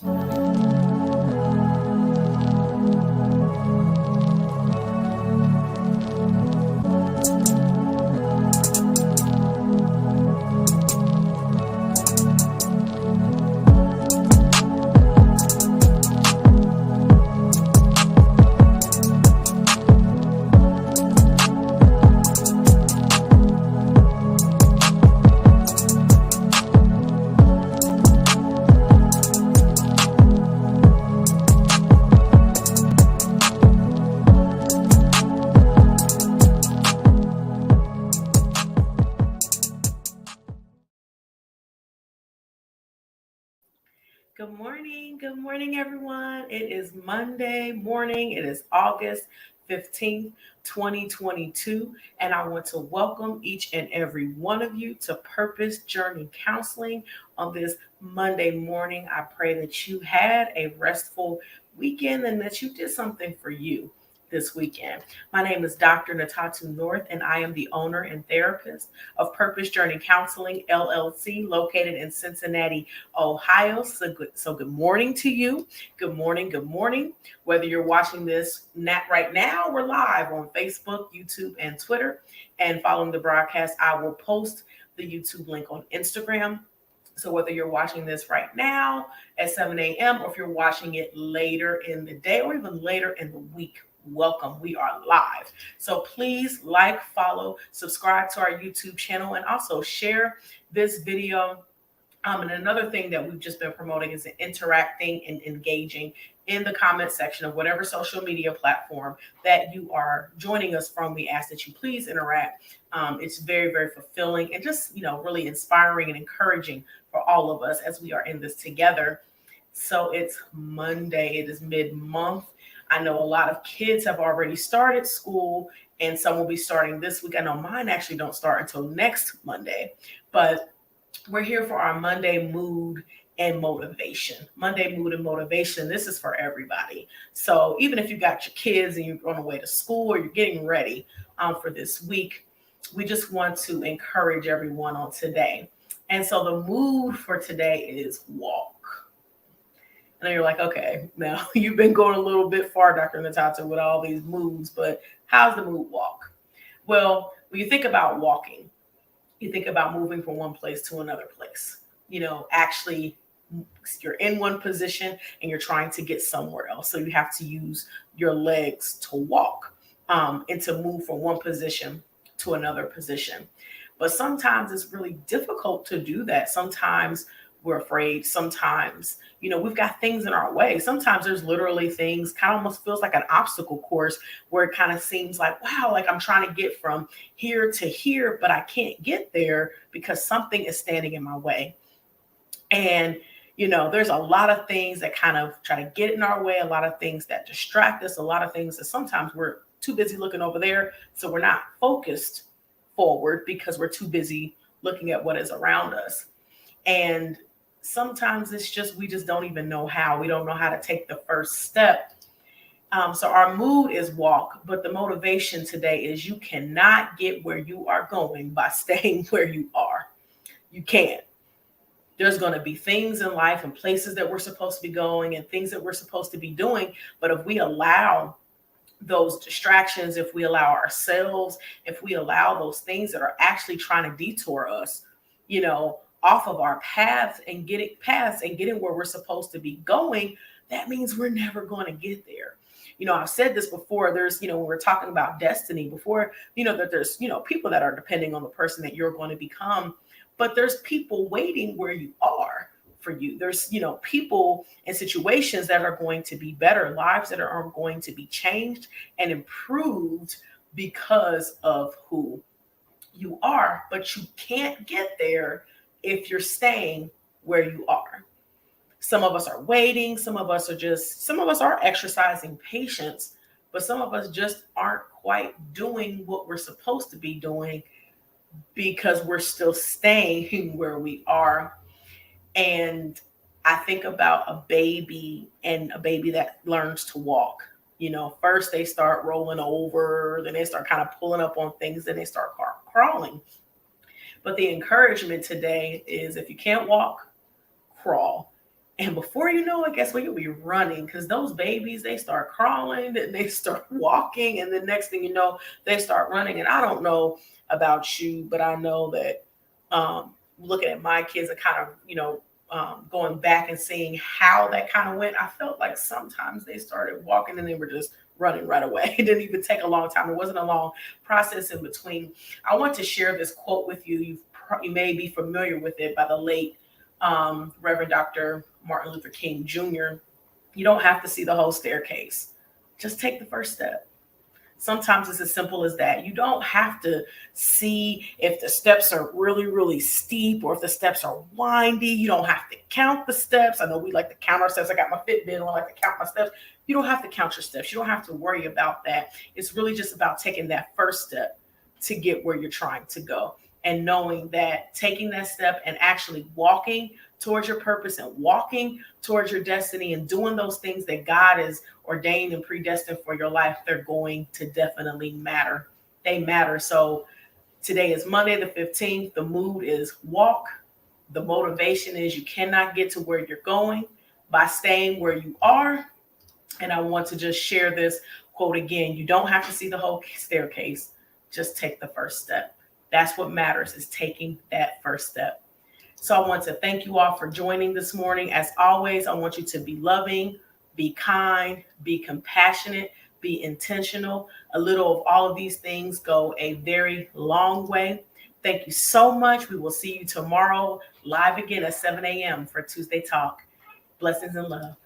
Good morning. Good morning, everyone. It is Monday morning. It is August 15th, 2022. And I want to welcome each and every one of you to Purpose Journey Counseling on this Monday morning. I pray that you had a restful weekend and that you did something for you this weekend. My name is Dr. Natatu North, and I am the owner and therapist of Purpose Journey Counseling, LLC, located in Cincinnati, Ohio. So good morning to you. Good morning. Good morning. Whether you're watching this right now, we're live on Facebook, YouTube, and Twitter. And following the broadcast, I will post the YouTube link on Instagram. So whether you're watching this right now at 7 a.m. or if you're watching it later in the day or even later in the week, welcome. We are live. So please like, follow, subscribe to our YouTube channel, and also share this video. And another thing that we've just been promoting is interacting and engaging in the comment section of whatever social media platform that you are joining us from. We ask that you please interact. It's very, very fulfilling and just, really inspiring and encouraging for all of us as we are in this together. So it's Monday. It is mid-month. I know a lot of kids have already started school and some will be starting this week. I know mine actually don't start until next Monday, but we're here for our Monday mood and motivation. Monday mood and motivation. This is for everybody. So even if you got your kids and you're on the way to school or you're getting ready for this week, we just want to encourage everyone on today. And so the mood for today is walk. And you're like, okay, now you've been going a little bit far, Dr. Natata, with all these moods, but how's the mood walk? Well, when you think about walking, you think about moving from one place to another place. Actually, you're in one position and you're trying to get somewhere else. So you have to use your legs to walk and to move from one position to another position. But sometimes it's really difficult to do that. Sometimes we're afraid. Sometimes, we've got things in our way. Sometimes there's literally things, kind of almost feels like an obstacle course where it kind of seems like, wow, like I'm trying to get from here to here, but I can't get there because something is standing in my way. And, there's a lot of things that kind of try to get in our way, a lot of things that distract us, a lot of things that sometimes we're too busy looking over there. So we're not focused forward because we're too busy looking at what is around us. And sometimes it's just, we just don't even know how. We don't know how to take the first step. So our mood is walk, but the motivation today is you cannot get where you are going by staying where you are. You can't. There's going to be things in life and places that we're supposed to be going and things that we're supposed to be doing. But if we allow those distractions, if we allow ourselves, if we allow those things that are actually trying to detour us, off of our paths and getting where we're supposed to be going, that means we're never going to get there. I've said this before. There's, when we're talking about destiny before, that there's, people that are depending on the person that you're going to become, but there's people waiting where you are for you. There's, people and situations that are going to be better, lives that are going to be changed and improved because of who you are, but you can't get there if you're staying where you are. Some of us are waiting. Some of us are exercising patience, but some of us just aren't quite doing what we're supposed to be doing because we're still staying where we are. And I think about a baby that learns to walk. First they start rolling over, then they start kind of pulling up on things, then they start crawling. But the encouragement today is if you can't walk, crawl. And before you know it, guess what? You'll be running because those babies, they start crawling, then they start walking, and the next thing you know, they start running. And I don't know about you, but I know that looking at my kids and kind of, going back and seeing how that kind of went, I felt like sometimes they started walking and they were just running right away. It didn't even take a long time. It wasn't a long process in between. I want to share this quote with you. You may be familiar with it by the late Reverend Dr. Martin Luther King Jr. You don't have to see the whole staircase. Just take the first step. Sometimes it's as simple as that. You don't have to see if the steps are really, really steep or if the steps are windy. You don't have to count the steps. I know we like to count our steps. I got my Fitbit and I like to count my steps. You don't have to count your steps. You don't have to worry about that. It's really just about taking that first step to get where you're trying to go, and knowing that taking that step and actually walking towards your purpose and walking towards your destiny and doing those things that God has ordained and predestined for your life, they're going to definitely matter. They matter. So today is Monday the 15th. The mood is walk. The motivation is you cannot get to where you're going by staying where you are. And I want to just share this quote again. You don't have to see the whole staircase. Just take the first step. That's what matters, is taking that first step. So I want to thank you all for joining this morning. As always, I want you to be loving, be kind, be compassionate, be intentional. A little of all of these things go a very long way. Thank you so much. We will see you tomorrow live again at 7 a.m. for Tuesday Talk. Blessings and love.